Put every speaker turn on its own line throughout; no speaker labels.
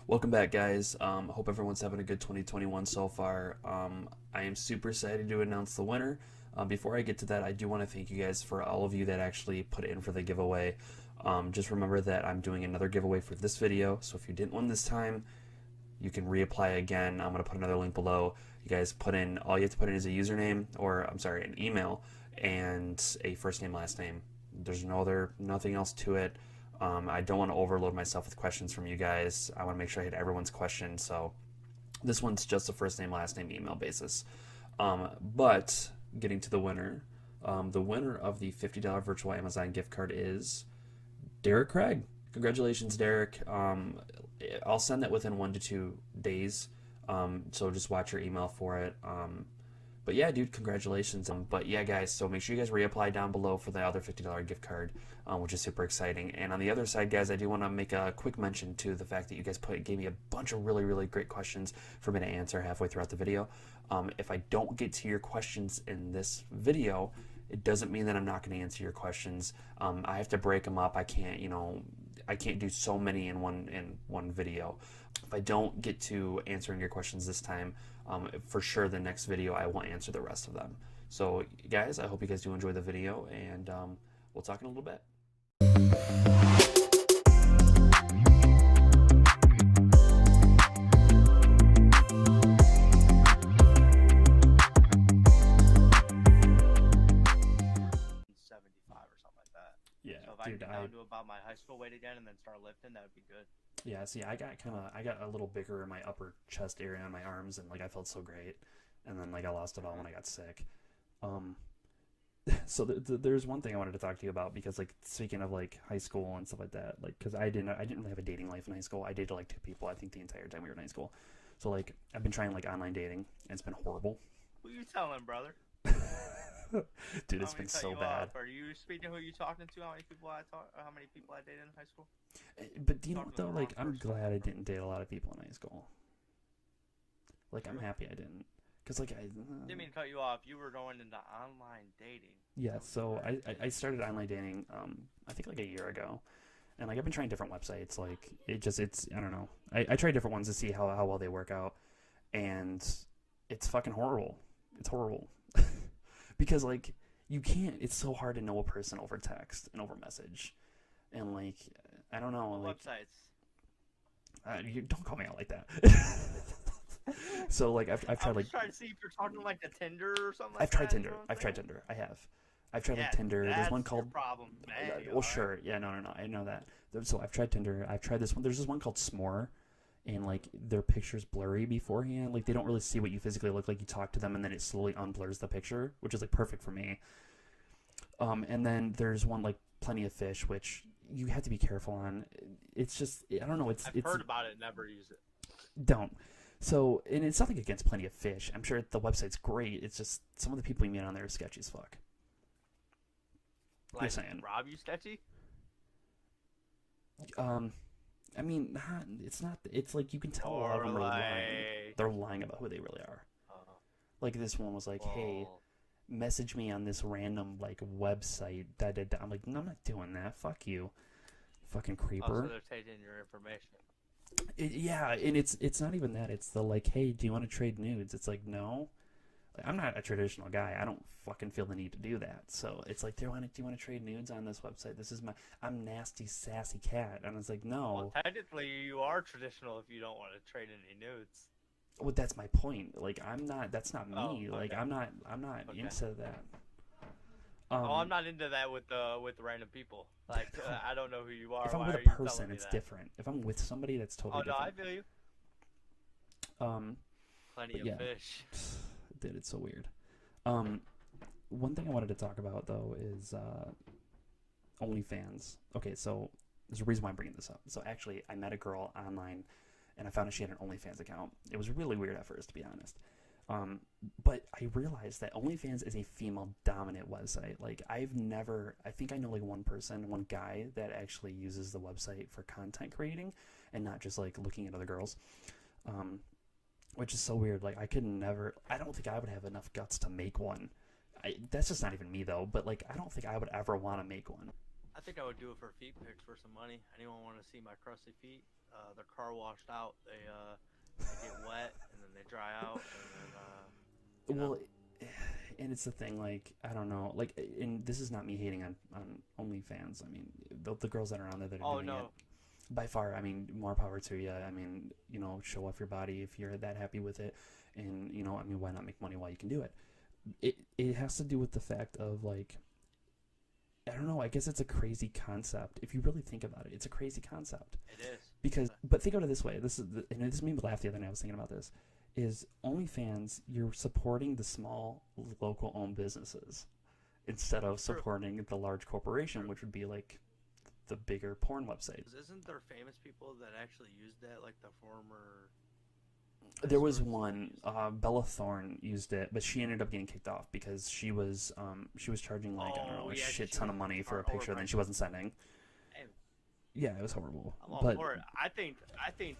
Welcome back, guys. Hope everyone's having a good 2021 so far. I am super excited to announce the winner. Before I get to that, I do want to thank you guys for all of you that actually put in for the giveaway. Just remember that I'm doing another giveaway for this video, so if you didn't win this time, you can reapply again. I'm going to put another link below. You guys put in, all you have to put in is a username, or I'm sorry, an email, and a first name, last name. There's nothing else to it. I don't want to overload myself with questions from you guys. I want to make sure I hit everyone's question. So this one's just a first name, last name, email basis. But getting to the winner of the $50 virtual Amazon gift card is Derek Craig. Congratulations, Derek. I'll send that within 1 to 2 days. So just watch your email for it. But yeah, dude, congratulations. But yeah, guys, so make sure you guys reapply down below for the other $50 gift card, which is super exciting. And on the other side, guys, I do want to make a quick mention to the fact that you guys gave me a bunch of really great questions for me to answer halfway throughout the video. If I don't get to your questions in this video, it doesn't mean that I'm not going to answer your questions. I have to break them up. I can't do so many in one video. If I don't get to answering your questions this time, for sure the next video I will answer the rest of them. So guys, I hope you guys do enjoy the video, and we'll talk in a little bit. Yeah,
so if I
dude,
can get down to about my high school weight again and then start lifting, that would be good.
Yeah, see, I got a little bigger in my upper chest area on my arms, and like I felt so great, and then like I lost it all when I got sick. So there's one thing I wanted to talk to you about, because like speaking of like high school and stuff like that, like because I didn't really have a dating life in high school. I dated like 2 people, I think, the entire time we were in high school. So like I've been trying like online dating, and it's been horrible.
Who you telling, brother?
Dude, it's been so bad.
Are you speaking who you talking to? How many people I dated in high school?
But do you know what though? Like I'm glad I didn't date a lot of people in high school. Like I'm happy I didn't, cause like I
didn't mean to cut you off. You were going into online dating.
Yeah, so I started online dating I think like a year ago, and like I've been trying different websites. Like it's I don't know. I tried different ones to see how well they work out, and it's fucking horrible. It's horrible. Because like you can't, it's so hard to know a person over text and over message, and like I don't know, like
websites.
You don't call me out like that. So like I've tried like
trying to see if you're talking like a Tinder or something.
I've tried Tinder. I've tried Tinder. I've tried like Tinder. There's one called
problem.
Well, sure, yeah, no, I know that. So I've tried Tinder. I've tried this one. There's this one called S'more. And like their picture's blurry beforehand, like they don't really see what you physically look like. You talk to them and then it slowly unblurs the picture, which is like perfect for me. And then there's one like Plenty of Fish, which you have to be careful on. It's just, I don't know, I've
heard about it, never use it.
Don't. So, and it's nothing against Plenty of Fish. I'm sure the website's great. It's just some of the people you meet on there are sketchy as fuck.
Like Rob, you sketchy?
I mean, it's not. It's like you can tell a lot of them are lying. They're lying about who they really are. Like this one was like, "Hey, message me on this random like website." Da, da, da. I'm like, "No, I'm not doing that. Fuck you, fucking creeper."
So they're taking your information.
Yeah, and it's not even that. It's the like, "Hey, do you want to trade nudes?" It's like, no. Like, I'm not a traditional guy. I don't fucking feel the need to do that. So it's like, do you want to trade nudes on this website? I'm nasty, sassy cat. And it's like, no.
Well, technically, you are traditional if you don't want to trade any nudes.
Well, that's my point. Like, I'm not. That's not me.
Okay.
Like, I'm not into that.
I'm not into that with random people. Like, I don't know who you are.
If I'm
Why
with
are
a
you
person, it's different. If I'm with somebody, that's totally different.
Oh no, I feel you. Plenty of fish.
Dude, it's so weird. One thing I wanted to talk about though is OnlyFans. Okay, so there's a reason why I'm bringing this up. So actually, I met a girl online, and I found out she had an OnlyFans account. It was really weird at first, to be honest. But I realized that OnlyFans is a female-dominant website. Like, I think I know like one guy that actually uses the website for content creating and not just like looking at other girls. Which is so weird. Like, I don't think I would have enough guts to make one. That's just not even me though, but like, I don't think I would ever want to make one.
I think I would do it for feet pics for some money. Anyone want to see my crusty feet? their car washed out. They get wet and then they dry out and then you know.
Well, and it's the thing, like, I don't know, like, and this is not me hating on OnlyFans. I mean, the girls that are on there that are
Oh
doing it,
no.
by far, I mean, more power to you. I mean, you know, show off your body if you're that happy with it, and you know, I mean, why not make money while you can do it? It has to do with the fact of like, I don't know. I guess it's a crazy concept. If you really think about it, it's a crazy concept.
It is.
Because, but think about it this way. And this made me laugh the other night. I was thinking about this. Is OnlyFans, you're supporting the small local owned businesses instead of supporting the large corporation, which would be like the bigger porn website.
Isn't there famous people that actually used that, like the former?
There was one, Bella Thorne used it, but she ended up getting kicked off because she was charging like, I don't know, a shit ton of money for a picture that she wasn't sending. Yeah, it was horrible.
I'm all for it. I think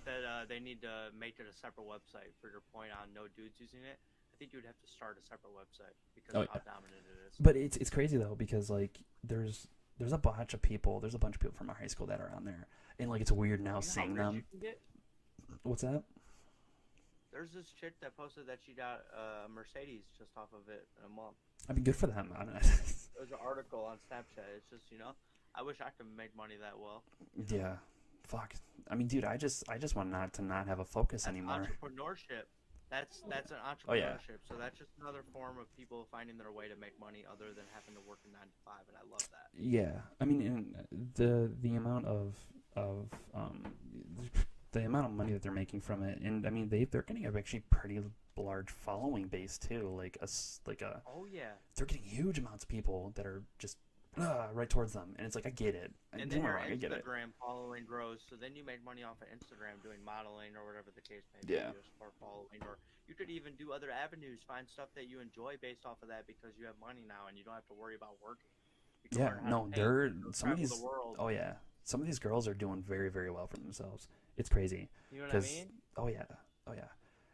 that they need to make it a separate website. For your point on no dudes using it, I think you would have to start a separate website because of how dominant it is.
But it's crazy though, because like there's a bunch of people from our high school that are on there, and like it's weird now seeing them. What's that?
There's this chick that posted that she got a Mercedes just off of it in a month.
I mean, good for them.
There's an article on Snapchat. It's just, I wish I could make money that well.
Yeah, fuck. I mean, dude, I just want to not have a focus anymore.
Entrepreneurship. That's an entrepreneurship.
Oh, yeah.
So that's just another form of people finding their way to make money other than having to work a 9 to 5, and I love that.
Yeah, I mean, the amount of the amount of money that they're making from it, and I mean they're getting a actually pretty large following base too.
Oh yeah.
They're getting huge amounts of people that are just right towards them, and it's like I get it.
And then your Instagram following grows, so then you make money off of Instagram doing modeling or whatever the case may be.
Yeah.
Or following, or you could even do other avenues, find stuff that you enjoy based off of that because you have money now and you don't have to worry about working.
Yeah, no, some of these. Oh yeah, some of these girls are doing very, very well for themselves. It's crazy.
You know what I mean?
Oh yeah,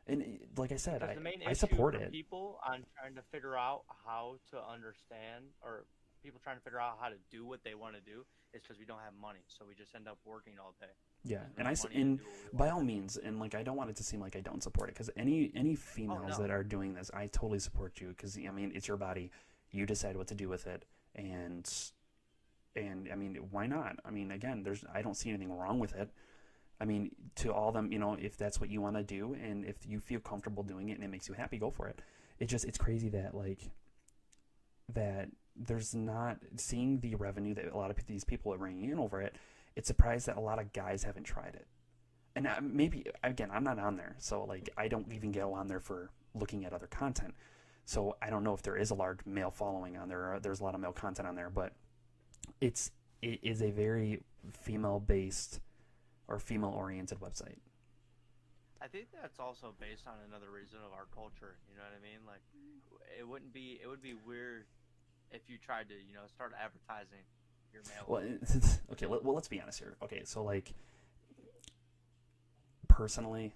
and like I said,
I
support it.
People on trying to figure out how to understand, or people trying to figure out how to do what they want to do, is because we don't have money, so we just end up working all day.
Yeah, and by all means, and like I don't want it to seem like I don't support it, because any females that are doing this, I totally support you, because I mean it's your body, you decide what to do with it, and I mean why not? I mean again, I don't see anything wrong with it. I mean, to all them, if that's what you want to do, and if you feel comfortable doing it and it makes you happy, go for it. It's crazy that that there's not seeing the revenue that a lot of these people are bringing in over it. It's surprised that a lot of guys haven't tried it. And maybe, again, I'm not on there, so like I don't even go on there for looking at other content. So I don't know if there is a large male following on there, or there's a lot of male content on there, but it is a very female-based or female-oriented website.
I think that's also based on another reason of our culture. You know what I mean? Like, it would be weird if you tried to, start advertising your male.
Well, okay. Well, let's be honest here. Okay, so like, personally,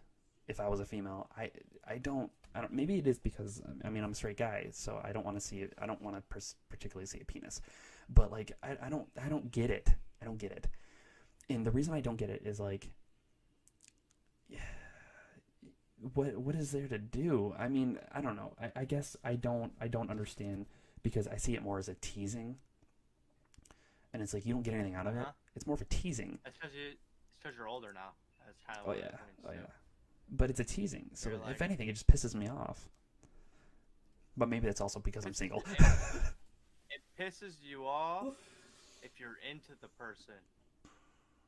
if I was a female, I don't. Maybe it is because I mean I'm a straight guy, so I don't want to see it. I don't want to particularly see a penis, but like I don't get it. I don't get it. And the reason I don't get it is like, what is there to do? I mean, I don't know. I guess I don't understand, because I see it more as a teasing, and it's like you don't get anything out of it. It's more of a teasing.
It's because you're older now. That's kind of
yeah. But it's a teasing, so
like,
if anything, it just pisses me off. But maybe that's also because I'm single.
It pisses you off if you're into the person.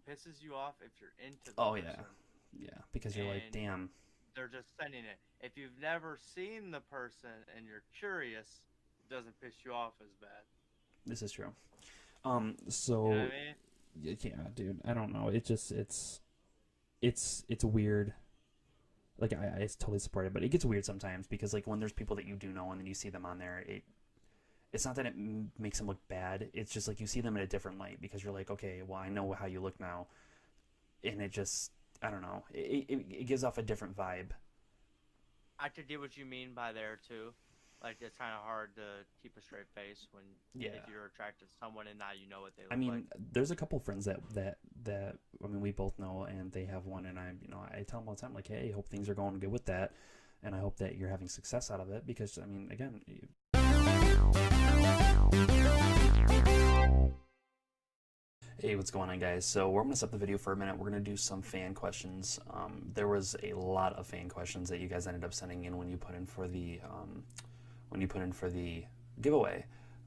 Pisses you off if you're into the person.
Yeah, because you're like, damn.
They're just sending it. If you've never seen the person and you're curious, it doesn't piss you off as bad.
This is true. So
you know what I mean?
Yeah, dude, I don't know. It's weird. Like I totally support it, but it gets weird sometimes, because like when there's people that you do know and then you see them on there, it's not that it makes them look bad. It's just like you see them in a different light, because you're like, okay, well, I know how you look now, and it just, I don't know, it gives off a different vibe.
I could get what you mean by there too. Like it's kind of hard to keep a straight face when
Yeah.
if you're attracted to someone and now you know what they
I
look like.
mean, there's a couple friends that I mean, we both know, and they have one, and I tell them all the time, like, hey, hope things are going good with that, and I hope that you're having success out of it, because I mean, again. Hey, what's going on, guys? So we're gonna stop the video for a minute. We're gonna do some fan questions. There was a lot of fan questions that you guys ended up sending in when you put in for the giveaway.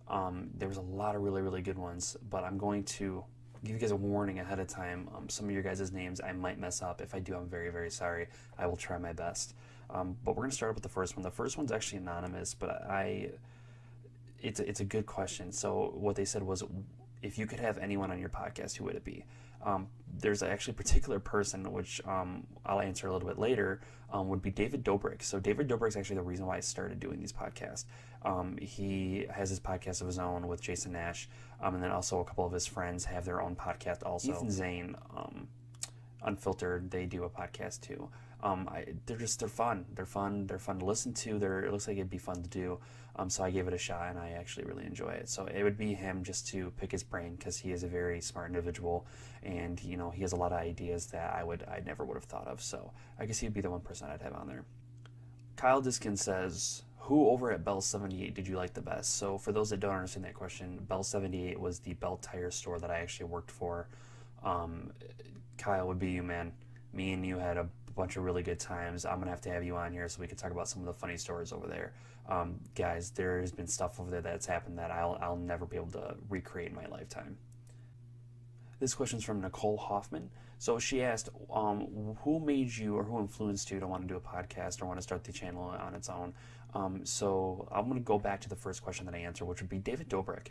There was a lot of really, really good ones, but I'm going to give you guys a warning ahead of time. Some of your guys' names I might mess up. If I do, I'm very, very sorry. I will try my best. But we're going to start with the first one. The first one's actually anonymous, but it's a good question. So what they said was, if you could have anyone on your podcast, who would it be? There's actually a particular person, which I'll answer a little bit later, would be David Dobrik. So David Dobrik is actually the reason why I started doing these podcasts. He has his podcast of his own with Jason Nash, and then also a couple of his friends have their own podcast also. Ethan Zane, Unfiltered, they do a podcast too. They're fun. They're fun to listen to. It looks like it'd be fun to do. So I gave it a shot, and I actually really enjoy it. So it would be him, just to pick his brain, because he is a very smart individual, and he has a lot of ideas that I never would have thought of. So I guess he'd be the one person I'd have on there. Kyle Diskin says, who over at Bell 78 did you like the best? So for those that don't understand that question, Bell 78 was the Bell tire store that I actually worked for. Kyle, would be you, man. Me and you had a bunch of really good times. I'm gonna have to have you on here so we can talk about some of the funny stories over there. Guys, there's been stuff over there that's happened that I'll never be able to recreate in my lifetime. This question's from Nicole Hoffman. So she asked, who made you or who influenced you to want to do a podcast or want to start the channel on its own? So I'm going to go back to the first question that I answered, which would be David Dobrik.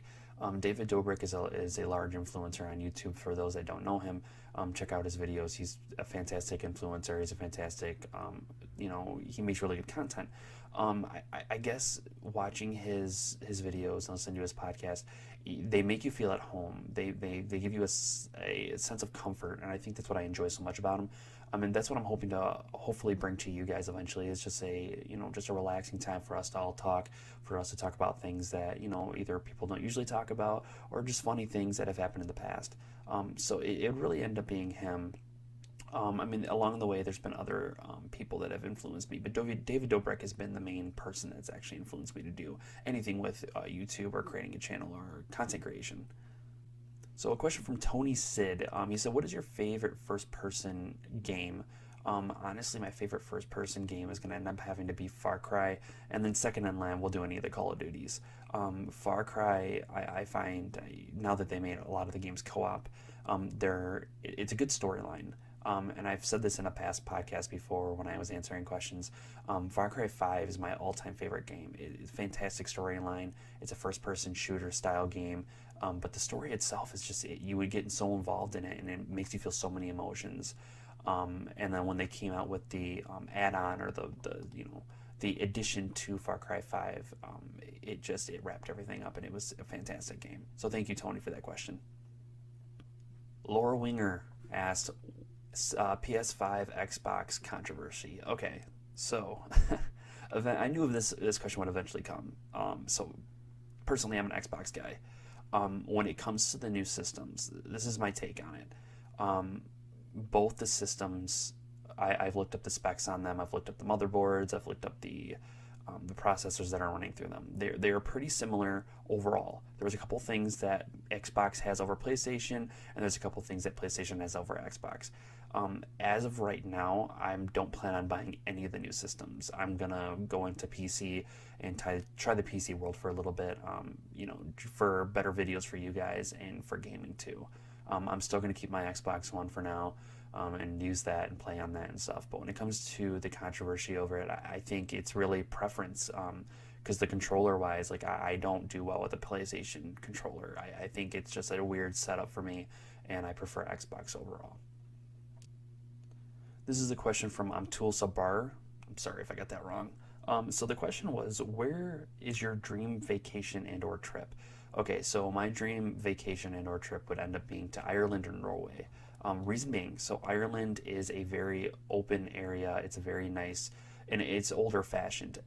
David Dobrik is a large influencer on YouTube. For those that don't know him, check out his videos. He's a fantastic influencer. He's a fantastic, he makes really good content. I guess watching his videos and listening to his podcast, they make you feel at home. They give you a sense of comfort, and I think that's what I enjoy so much about him. I mean, that's what I'm hoping to hopefully bring to you guys eventually. Is just a relaxing time for us to all talk, for us to talk about things that either people don't usually talk about, or just funny things that have happened in the past. So it really ended up being him. I mean, along the way, there's been other people that have influenced me, but David Dobrik has been the main person that's actually influenced me to do anything with YouTube or creating a channel or content creation. So a question from Tony Sid. He said, what is your favorite first-person game? Honestly, my favorite first-person game is going to end up having to be Far Cry, and then second in line, we'll do any of the Call of Duties. Far Cry, I find, now that they made a lot of the games co-op, it's a good storyline. And I've said this in a past podcast before when I was answering questions. Far Cry 5 is my all-time favorite game. It's a fantastic storyline. It's a first-person shooter style game, but the story itself is just, you would get so involved in it, and it makes you feel so many emotions. And then when they came out with the add-on, or the addition to Far Cry 5, it wrapped everything up, and it was a fantastic game. So thank you, Tony, for that question. Laura Winger asked, PS5 Xbox controversy. Okay, so I knew this question would eventually come. So personally, I'm an Xbox guy. When it comes to the new systems, this is my take on it. Both the systems, I've looked up the specs on them. I've looked up the motherboards. I've looked up the processors that are running through them. They are pretty similar overall. There was a couple things that Xbox has over PlayStation, and there's a couple things that PlayStation has over Xbox. As of right now, I don't plan on buying any of the new systems. I'm gonna go into PC and try the PC world for a little bit, for better videos for you guys and for gaming too. I'm still gonna keep my Xbox One for now, and use that and play on that and stuff. But when it comes to the controversy over it, I think it's really preference. Because the controller-wise, I don't do well with a PlayStation controller. I think it's just a weird setup for me, and I prefer Xbox overall. This is a question from Amtul Sabar. I'm sorry if I got that wrong. So the question was, where is your dream vacation and or trip? Okay, so my dream vacation and or trip would end up being to Ireland or Norway. Reason being, so Ireland is a very open area. It's a very nice, and it's older fashioned.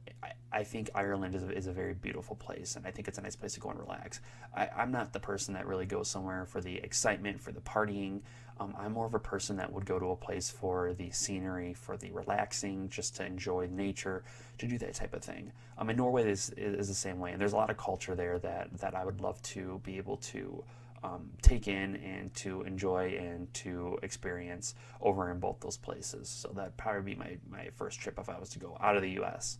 I think Ireland is a very beautiful place, and I think it's a nice place to go and relax. I'm not the person that really goes somewhere for the excitement, for the partying. I'm more of a person that would go to a place for the scenery, for the relaxing, just to enjoy nature, to do that type of thing. And Norway is the same way, and there's a lot of culture there that I would love to be able to take in and to enjoy and to experience over in both those places. So that'd probably be my first trip if I was to go out of the US.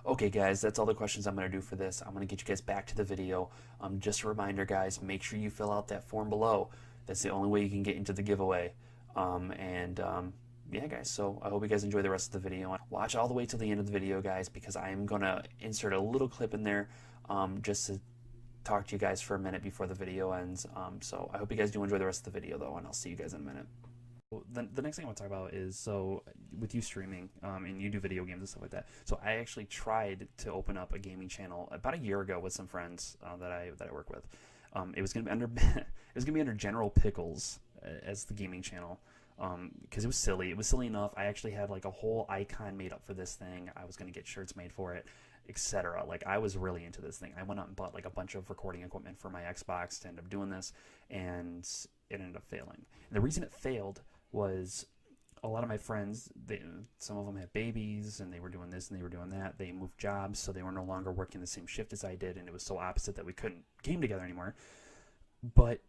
Okay, guys, that's all the questions I'm going to do for this. I'm going to get you guys back to the video. Just a reminder, guys, make sure you fill out that form below. That's the only way you can get into the giveaway. Yeah, guys, so I hope you guys enjoy the rest of the video. Watch all the way till the end of the video, guys, because I am going to insert a little clip in there just to talk to you guys for a minute before the video ends. So I hope you guys do enjoy the rest of the video, though, and I'll see you guys in a minute. The next thing I want to talk about is, so with you streaming and you do video games and stuff like that, so I actually tried to open up a gaming channel about a year ago with some friends that I work with. It was gonna be under General Pickles as the gaming channel, because it was silly. It was silly enough. I actually had like a whole icon made up for this thing. I was gonna get shirts made for it, etc. Like, I was really into this thing. I went out and bought like a bunch of recording equipment for my Xbox to end up doing this, and it ended up failing. And the reason it failed was a lot of my friends, some of them had babies, and they were doing this and they were doing that. They moved jobs, so they were no longer working the same shift as I did, and it was so opposite that we couldn't game together anymore. But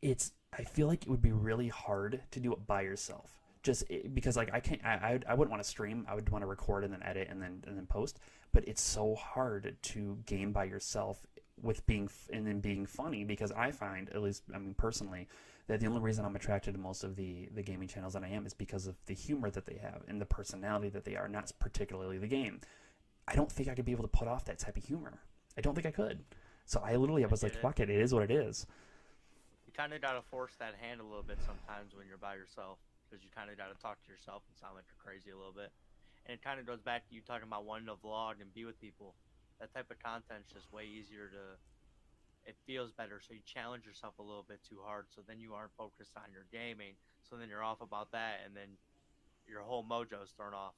I feel like it would be really hard to do it by yourself, just because like I wouldn't want to stream. I would want to record and then edit and then post, but it's so hard to game by yourself with being funny, because I find, at least I mean personally, that the only reason I'm attracted to most of the gaming channels that I am is because of the humor that they have and the personality that they are, not particularly the game. I don't think I could be able to put off that type of humor. I don't think I could. So I was like, fuck it, it is what it is.
You kind of gotta force that hand a little bit sometimes when you're by yourself, because you kind of gotta talk to yourself and sound like you're crazy a little bit. And it kind of goes back to you talking about wanting to vlog and be with people. That type of content's just way easier to. It feels better, so you challenge yourself a little bit too hard, so then you aren't focused on your gaming, so then you're off about that, and then your whole mojo's thrown off.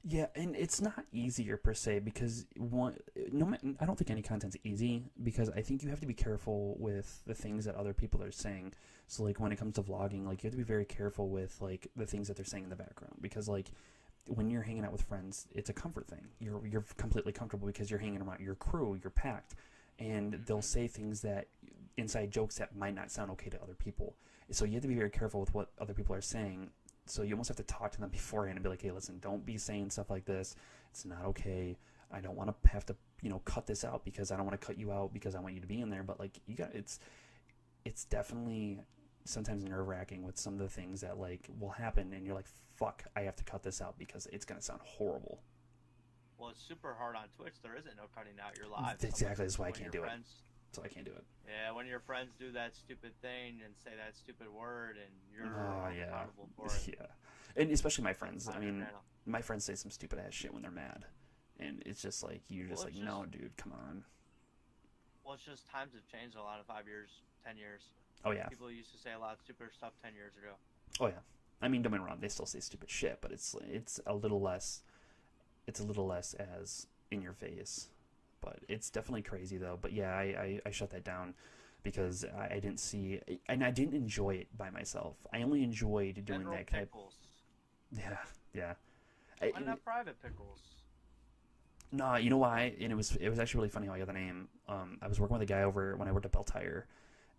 Yeah, and it's not easier per se, because I don't think any content's easy, because I think you have to be careful with the things that other people are saying. So like when it comes to vlogging, like you have to be very careful with like the things that they're saying in the background, because like when you're hanging out with friends, it's a comfort thing. You're completely comfortable because you're hanging around your crew, you're packed, and they'll say things that inside jokes that might not sound okay to other people. So you have to be very careful with what other people are saying. So you almost have to talk to them beforehand and be like, hey, listen, don't be saying stuff like this. It's not okay. I don't want to have to, cut this out, because I don't want to cut you out because I want you to be in there. But like, it's definitely sometimes nerve-wracking with some of the things that like will happen, and you're like, fuck, I have to cut this out because it's going to sound horrible.
Well, it's super hard on Twitch. There isn't no cutting out your lives.
Exactly. That's why I can't do it. So I can't do it.
Yeah, when your friends do that stupid thing and say that stupid word, and you're accountable for it.
Yeah, and especially my friends. I mean, my friends say some stupid ass shit when they're mad, and it's just like no, dude, come on.
Well, it's just times have changed a lot in 5 years, 10 years.
Oh yeah.
People used to say a lot of stupider stuff 10 years ago.
Oh yeah. I mean, don't get me wrong, they still say stupid shit, but it's a little less. It's a little less as in your face. But it's definitely crazy though. But yeah, I shut that down because I didn't see, and I didn't enjoy it by myself. I only enjoyed doing
General
that type.
Pickles.
Yeah.
Why not Private Pickles?
No, you know why? And it was actually really funny how I got the name. I was working with a guy over when I worked at Bell Tire,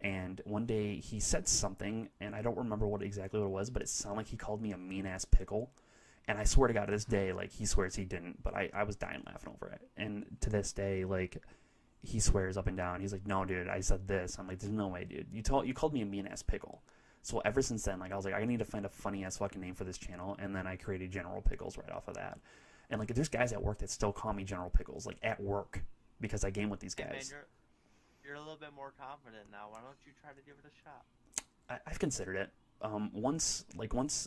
and one day he said something, and I don't remember exactly what it was, but it sounded like he called me a mean ass pickle. And I swear to God, to this day, like, he swears he didn't, but I was dying laughing over it. And to this day, like, he swears up and down. He's like, no, dude, I said this. I'm like, there's no way, dude. You called me a mean-ass pickle. So ever since then, like, I was like, I need to find a funny-ass fucking name for this channel. And then I created General Pickles right off of that. And, like, there's guys at work that still call me General Pickles, like, at work, because I game with these guys.
Hey man, you're a little bit more confident now. Why don't you try to give it a shot?
I've considered it. Once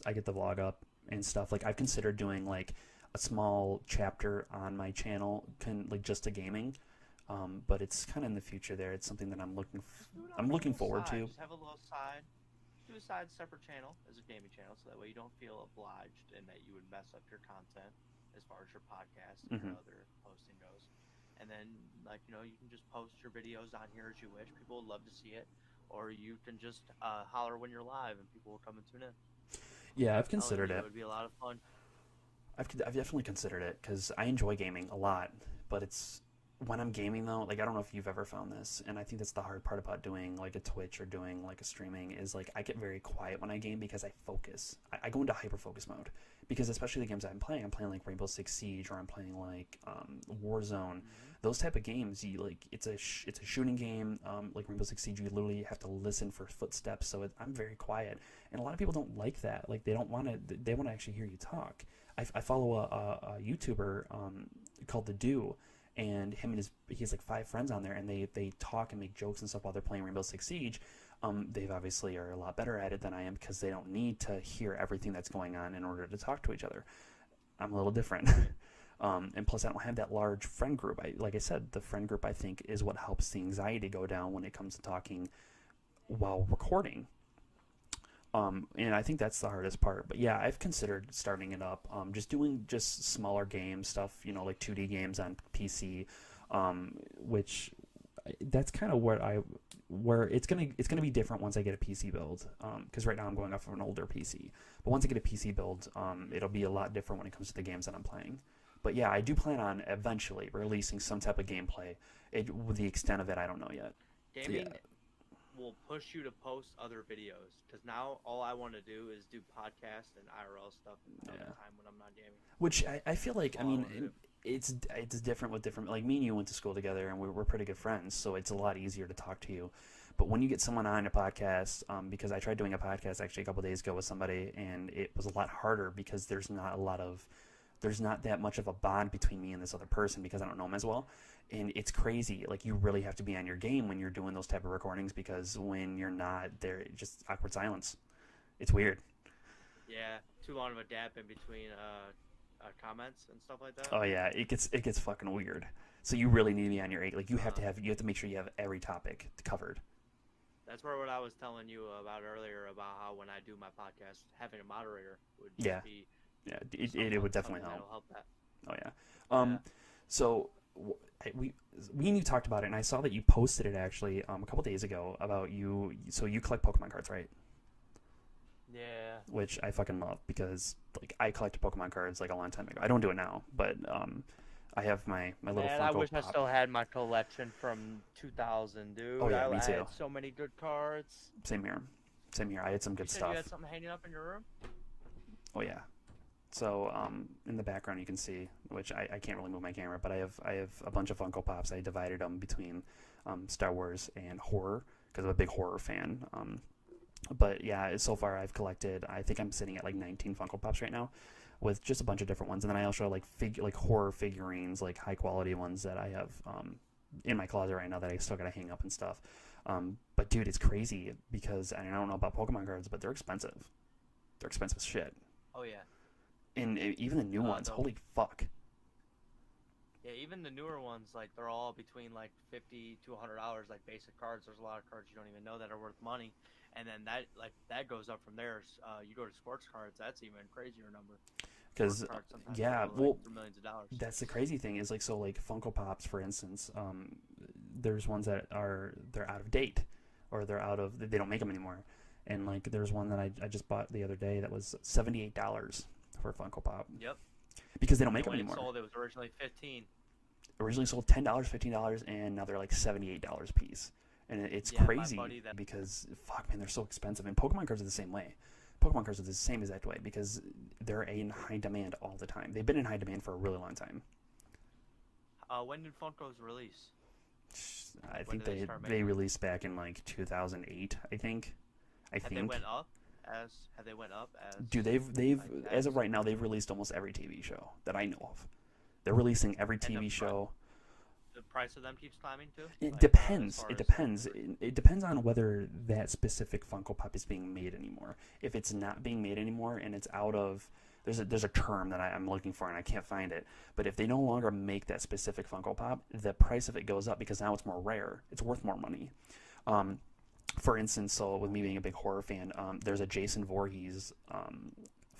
I get the vlog up and stuff, like, I've considered doing like a small chapter on my channel, just to gaming, but it's kind of in the future there. It's something that I'm looking forward to.
Just have a little side. do a separate channel as a gaming channel, so that way you don't feel obliged and that you would mess up your content as far as your podcast and your other posting goes. And then, like, you know, you can just post your videos on here as you wish. People would love to see it. Or you can just holler when you're live and people will come and tune in.
Yeah, I've considered it.
It would be a lot of fun.
I've definitely considered it because I enjoy gaming a lot, but it's when I'm gaming though, like I don't know if you've ever found this, and I think that's the hard part about doing like a Twitch or doing like a streaming is like I get very quiet when I game because I focus. I go into hyper focus mode because especially the games I'm playing like Rainbow Six Siege or I'm playing like Warzone. Those type of games, you like it's a shooting game. Like Rainbow Six Siege, you literally have to listen for footsteps. So I'm very quiet, and a lot of people don't like that. Like they don't want to. They want to actually hear you talk. I follow a YouTuber called The Do, and he has like 5 friends on there, and they talk and make jokes and stuff while they're playing Rainbow Six Siege. They obviously are a lot better at it than I am because they don't need to hear everything that's going on in order to talk to each other. I'm a little different. And plus, I don't have that large friend group. Like I said, the friend group, I think, is what helps the anxiety go down when it comes to talking while recording. And I think that's the hardest part. But yeah, I've considered starting it up, just doing just smaller game stuff, you know, like 2D games on PC, which that's kind of where it's gonna be different once I get a PC build. Because right now I'm going off of an older PC, but once I get a PC build, it'll be a lot different when it comes to the games that I'm playing. But yeah, I do plan on eventually releasing some type of gameplay. With the extent of it, I don't know yet.
Gaming will push you to post other videos because now all I want to do is do podcasts and IRL stuff at the time when I'm not gaming.
Which I feel like, I mean, it's different with different, like me and you went to school together and we're pretty good friends, so it's a lot easier to talk to you. But when you get someone on a podcast, because I tried doing a podcast actually a couple days ago with somebody, and it was a lot harder because there's not that much of a bond between me and this other person because I don't know him as well. And it's crazy. Like, you really have to be on your game when you're doing those type of recordings because when you're not, there just awkward silence. It's weird.
Yeah, too long of a gap in between comments and stuff like that.
Oh yeah, it gets fucking weird. So you really need to be on your eight. Like, you have to make sure you have every topic covered.
That's where what I was telling you about earlier about how when I do my podcast, having a moderator would just be.
Yeah, it would definitely help.
That.
Oh yeah. So we and you talked about it, and I saw that you posted it actually a couple days ago about you. So you collect Pokemon cards, right?
Yeah.
Which I fucking love because like I collected Pokemon cards like a long time ago. I don't do it now, but I have my little Funko
I wish
Pop.
I still had my collection from 2000, dude.
Oh yeah, me too.
I had so many good cards.
Same here. I had some good stuff.
You had something hanging up in your room?
Oh yeah. So in the background you can see, which I can't really move my camera, but I have a bunch of Funko Pops. I divided them between Star Wars and horror because I'm a big horror fan. But yeah, so far I've collected, I think I'm sitting at like 19 Funko Pops right now with just a bunch of different ones. And then I also have like horror figurines, like high quality ones that I have in my closet right now that I still gotta hang up and stuff. But dude, it's crazy because, and I don't know about Pokemon cards, but they're expensive. They're expensive as shit.
Oh yeah.
And even the new ones, holy fuck.
Yeah, even the newer ones, like they're all between like $50 to $100. Like basic cards, there's a lot of cards you don't even know that are worth money, and then that goes up from there. You go to sports cards, that's even a crazier number.
Because
millions of dollars.
That's the crazy thing is like Funko Pops, for instance, there's ones that they're out of date, or they don't make them anymore. And like there's one that I just bought the other day that was $78 for a Funko Pop.
Yep.
Because they don't make them anymore.
It was originally $15.
Originally sold $10, $15, and now they're like $78 a piece. And it's crazy because fuck man, they're so expensive. And Pokemon cards are the same way. Pokemon cards are the same exact way because they're in high demand all the time. They've been in high demand for a really long time.
When did Funko's release?
I think they released back in like 2008. I think.
Have they went up as?
Dude, they've as of right now they've released almost every TV show that I know of. They're releasing every TV show.
The price of them keeps climbing too?
It depends. It depends. It depends on whether that specific Funko Pop is being made anymore. If it's not being made anymore and it's out of there's a term that I'm looking for and I can't find it. But if they no longer make that specific Funko Pop, the price of it goes up because now it's more rare. It's worth more money. For instance, so with me being a big horror fan, there's a Jason Voorhees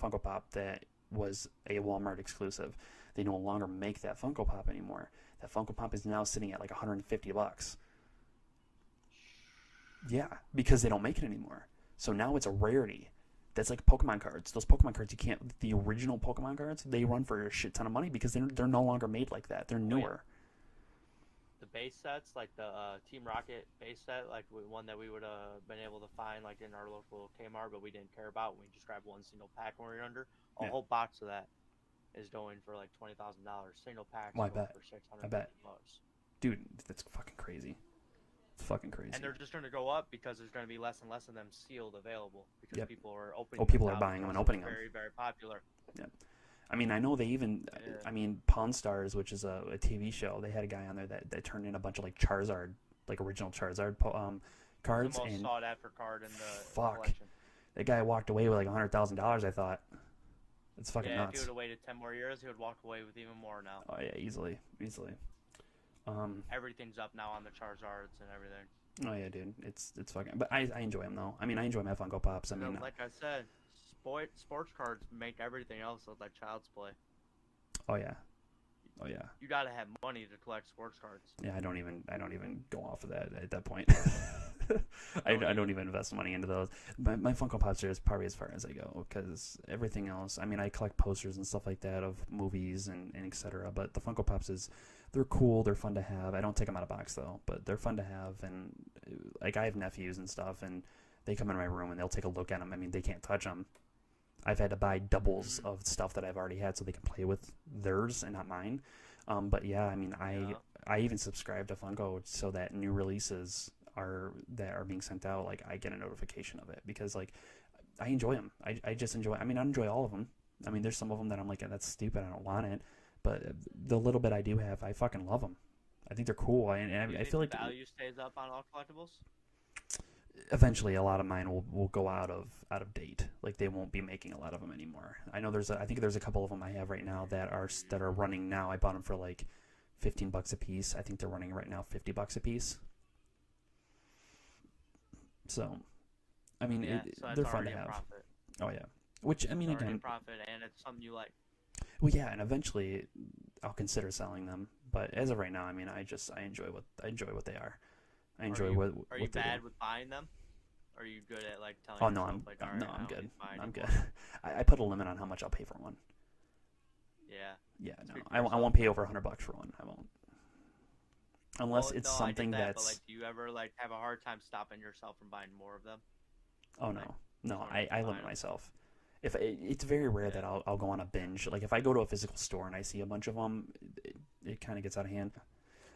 Funko Pop that was a Walmart exclusive. They no longer make that Funko Pop anymore. That Funko Pop is now sitting at like $150. Yeah, because they don't make it anymore. So now it's a rarity. That's like Pokemon cards. Those Pokemon cards, you can't. The original Pokemon cards, they run for a shit ton of money because they're no longer made like that. They're newer.
The base sets, like the Team Rocket base set, like one that we would have been able to find like in our local Kmart, but we didn't care about. We just grabbed one single pack when we were under. A whole box of that is going for like $20,000. Single pack
Well,
for $600.
Dude, that's fucking crazy. It's fucking crazy.
And they're just going to go up because there's going to be less and less of them sealed available because people are opening.
Oh, people are buying them and opening them.
Very, very popular.
Yeah. I mean, I know they even, I mean, Pawn Stars, which is a TV show, they had a guy on there that turned in a bunch of like Charizard, like original Charizard cards.
The most sought after card in the
collection.
collection.
That guy walked away with like $100,000, I thought. It's fucking nuts.
If he would have waited 10 more years, he would walk away with even more now.
Oh, yeah, easily.
Everything's up now on the Charizards and everything.
Oh, yeah, dude. It's fucking, but I enjoy them, though. I mean, I enjoy my Funko Pops. I mean,
like I said, sports cards make everything else look like child's play.
Oh, yeah.
You gotta have money to collect sports cards.
Yeah, I don't even go off of that at that point. I don't even invest money into those. My Funko Pops are probably as far as I go because everything else. I mean, I collect posters and stuff like that of movies and etc. But the Funko Pops they're cool. They're fun to have. I don't take them out of box though, but they're fun to have. And like I have nephews and stuff, and they come in my room and they'll take a look at them. I mean, they can't touch them. I've had to buy doubles of stuff that I've already had so they can play with theirs and not mine. But yeah, I mean, I even subscribe to Funko so that new releases that are being sent out, like I get a notification of it because like I enjoy them. I just enjoy. I mean, I enjoy all of them. I mean, there's some of them that I'm like, that's stupid. I don't want it. But the little bit I do have, I fucking love them. I think they're cool. And I feel like
the value stays up on all collectibles.
Eventually, a lot of mine will go out of date. Like they won't be making a lot of them anymore. I know I think there's a couple of them I have right now that are running now. I bought them for like $15 a piece. I think they're running right now $50 a piece. So, I mean, they're fun to have.
Profit.
Oh yeah. Which I mean, again,
profit, and it's something you like.
Well, yeah, and eventually I'll consider selling them. But as of right now, I mean, I enjoy what they are. I enjoy what
Are you
they
bad
do.
with buying them? Or are you good at like telling?
Oh no,
I'm
good. I'm good. I put a limit on how much I'll pay for one.
Yeah.
Yeah, no, I won't pay over $100 for one. I won't. Unless it's something that's.
But, like, do you ever like have a hard time stopping yourself from buying more of them?
Oh no, I limit myself. If it's very rare that I'll go on a binge. Like if I go to a physical store and I see a bunch of them, it kind of gets out of hand.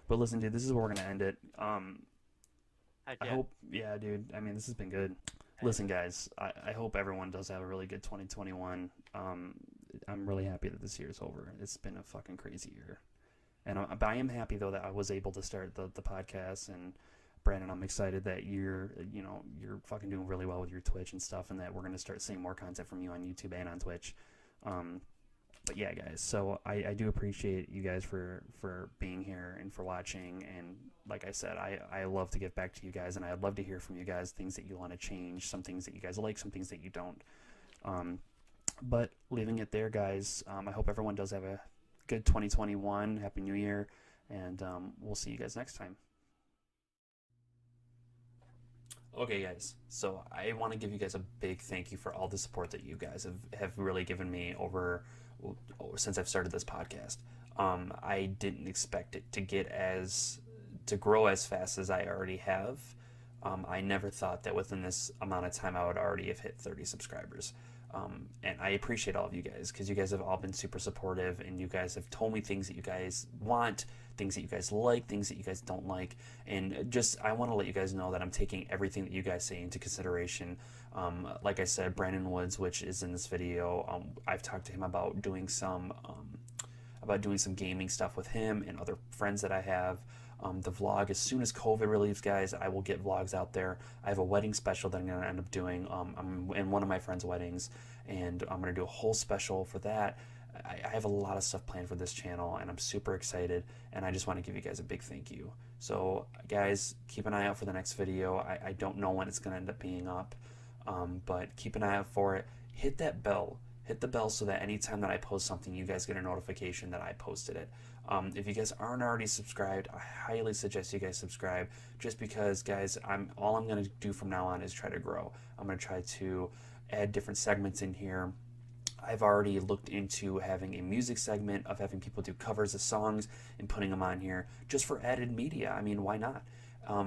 But listen, dude, this is where we're gonna end it. I hope, yeah, dude. I mean, this has been good. Listen, guys, I hope everyone does have a really good 2021. I'm really happy that this year is over. It's been a fucking crazy year. And I am happy, though, that I was able to start the podcast. And, Brandon, I'm excited that you're fucking doing really well with your Twitch and stuff, and that we're going to start seeing more content from you on YouTube and on Twitch. But yeah, guys, so I do appreciate you guys for being here and for watching. And like I said, I love to get back to you guys, and I'd love to hear from you guys, things that you want to change, some things that you guys like, some things that you don't. But leaving it there, guys, I hope everyone does have a good 2021. Happy New Year, and we'll see you guys next time. Okay, guys, so I want to give you guys a big thank you for all the support that you guys have really given me since I've started this podcast. I didn't expect it to grow as fast as I already have. I never thought that within this amount of time I would already have hit 30 subscribers. And I appreciate all of you guys because you guys have all been super supportive, and you guys have told me things that you guys want, things that you guys like, things that you guys don't like. And just, I want to let you guys know that I'm taking everything that you guys say into consideration. Like I said, Brandon Woods, which is in this video, I've talked to him about doing some gaming stuff with him and other friends that I have. The vlog, as soon as COVID relieves, guys, I will get vlogs out there. I have a wedding special that I'm going to end up doing. I'm in one of my friends' weddings, and I'm going to do a whole special for that. I have a lot of stuff planned for this channel, and I'm super excited, and I just want to give you guys a big thank you. So guys, keep an eye out for the next video. I don't know when it's going to end up being up, but keep an eye out for it. Hit that bell. Hit the bell so that anytime that I post something, you guys get a notification that I posted it. If you guys aren't already subscribed, I highly suggest you guys subscribe, just because, guys, all I'm going to do from now on is try to grow. I'm going to try to add different segments in here. I've already looked into having a music segment, of having people do covers of songs and putting them on here just for added media. I mean, why not?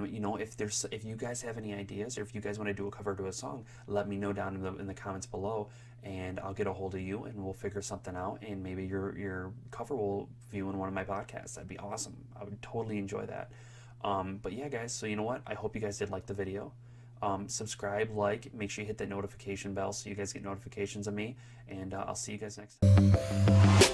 You know, if you guys have any ideas, or if you guys want to do a cover to a song, let me know down in the comments below, and I'll get a hold of you and we'll figure something out, and maybe your cover will view in one of my podcasts. That'd be awesome. I would totally enjoy that. But yeah, guys, so you know what? I hope you guys did like the video. Subscribe, like, make sure you hit that notification bell so you guys get notifications of me, and I'll see you guys next time.